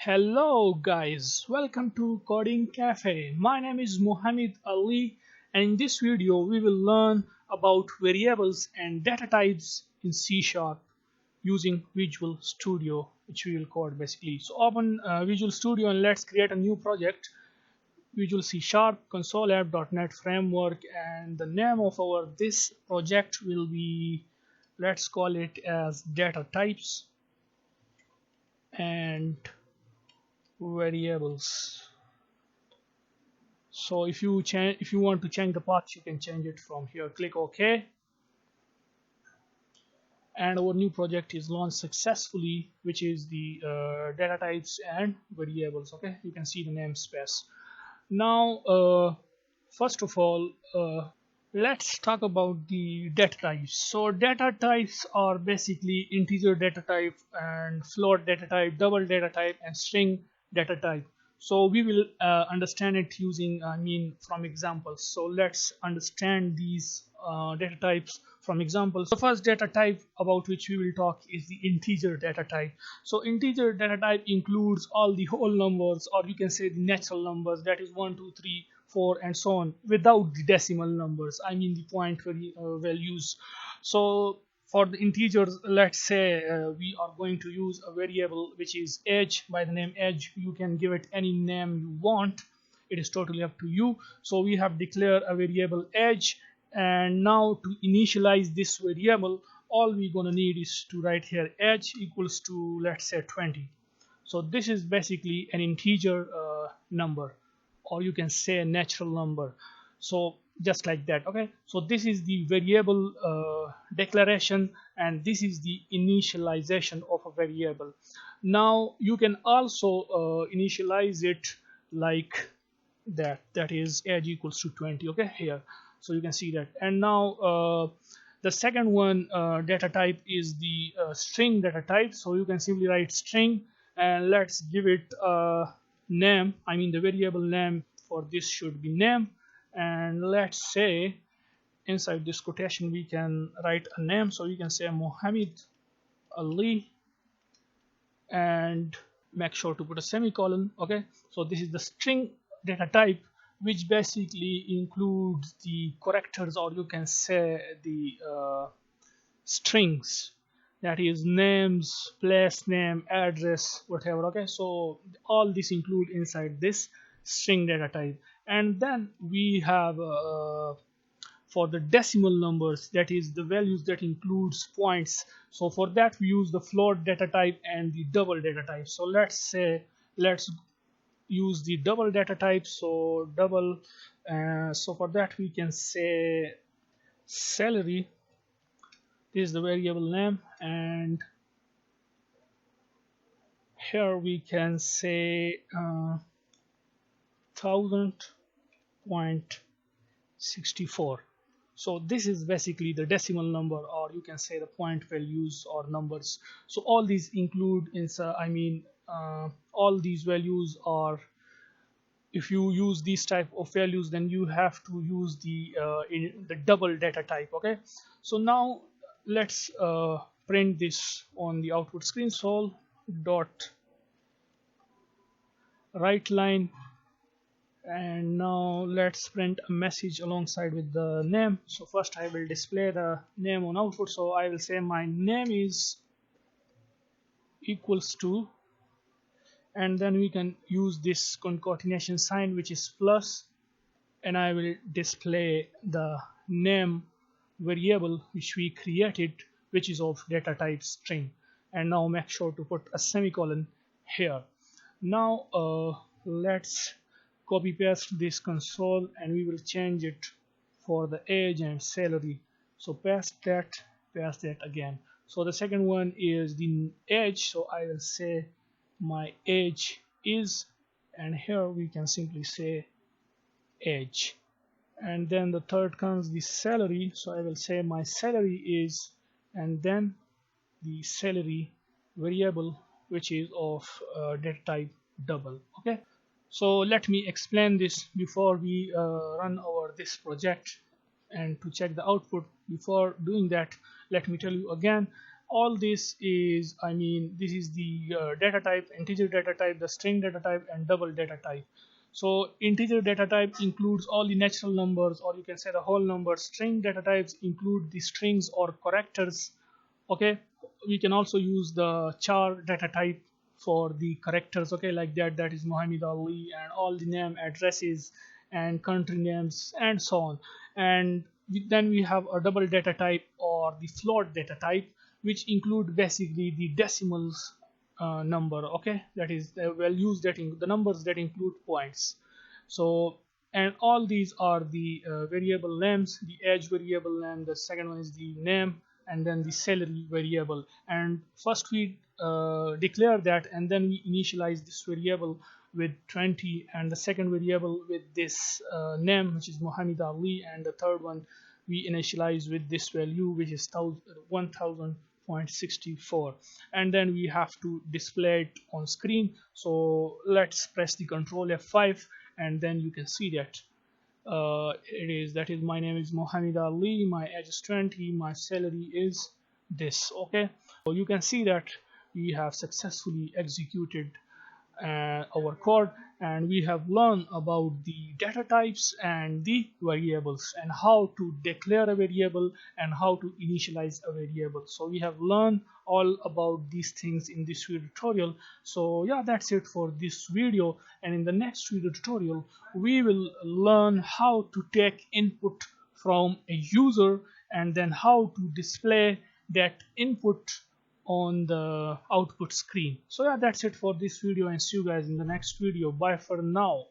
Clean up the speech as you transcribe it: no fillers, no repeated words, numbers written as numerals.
Hello guys, welcome to Coding Cafe. My name is Mohammed Ali, and in this video we will learn about variables and data types in C Sharp using Visual Studio, which we will code basically. So open Visual Studio and let's create a new project. Visual C Sharp console app.NET framework, and the name of our this project will be, let's call it as data types and variables. So if you want to change the path, you can change it from here. Click OK, and our new project is launched successfully, which is the data types and variables. Okay, you can see the namespace. Now first of all, let's talk about the data types. So data types are basically integer data type and float data type, double data type, and string data type. So we will understand it using from examples. So let's understand these data types from examples. The first data type about which we will talk is the integer data type. So integer data type includes all the whole numbers, or you can say the natural numbers, that is 1 2 3 4 and so on, without the decimal numbers, the point values. So for the integers, let's say we are going to use a variable which is age, by the name age. You can give it any name you want, it is totally up to you. So we have declared a variable age, and now to initialize this variable, all we're gonna need is to write here age equals to, let's say, 20. So this is basically an integer number, or you can say a natural number. So just like that. Okay, so this is the variable declaration, and this is the initialization of a variable. Now you can also initialize it like that is age equals to 20. Okay, here, so you can see that. And now the second one data type is the string data type. So you can simply write string, and let's give it a name. The variable name for this should be name, and let's say inside this quotation we can write a name. So you can say Mohammed Ali, and make sure to put a semicolon. Okay, so this is the string data type, which basically includes the characters, or you can say the strings, that is names, place name, address, whatever. Okay, so all this include inside this string data type. And then we have for the decimal numbers, that is the values that includes points. So for that we use the float data type and the double data type. So let's use the double data type. So double, so for that we can say salary, this is the variable name, and here we can say 1000.64. So this is basically the decimal number, or you can say the point values or numbers. So all these include all these values are, if you use these type of values, then you have to use the double data type. Okay, so now let's print this on the output screen. So dot write line, and now let's print a message alongside with the name. So first I will display the name on output. So I will say my name is equals to, and then we can use this concatenation sign, which is plus, and I will display the name variable which we created, which is of data type string. And now make sure to put a semicolon here. Now let's copy paste this console, and we will change it for the age and salary. So paste that again. So the second one is the age, so I will say my age is, and here we can simply say age. And then the third comes the salary, so I will say my salary is, and then the salary variable, which is of data type double. Okay, so let me explain this before we run over this project, and to check the output. Before doing that, let me tell you again, All this is, I mean, this is the data type, integer data type, the string data type, and double data type. So integer data type includes all the natural numbers, or you can say the whole numbers. String data types include the strings or characters. Okay, we can also use the char data type for the characters. Okay, like that is Muhammad Ali, and all the name, addresses, and country names, and so on. And then we have a double data type, or the float data type, which include basically the decimals number. Okay, that is the values that in the numbers that include points. So, and all these are the variable names. The age variable name, the second one is the name, and then the salary variable. And first we declare that, and then we initialize this variable with 20, and the second variable with this name, which is Muhammad Ali, and the third one we initialize with this value, which is 1000.64. And then we have to display it on screen. So let's press the control F5, and then you can see that that is, my name is Muhammad Ali, my age is 20, my salary is this. Okay, so you can see that we have successfully executed our code, and we have learned about the data types and the variables, and how to declare a variable and how to initialize a variable. So we have learned all about these things in this video tutorial. So yeah, that's it for this video, and in the next video tutorial we will learn how to take input from a user, and then how to display that input on the output screen. So yeah, that's it for this video, and see you guys in the next video. Bye for now.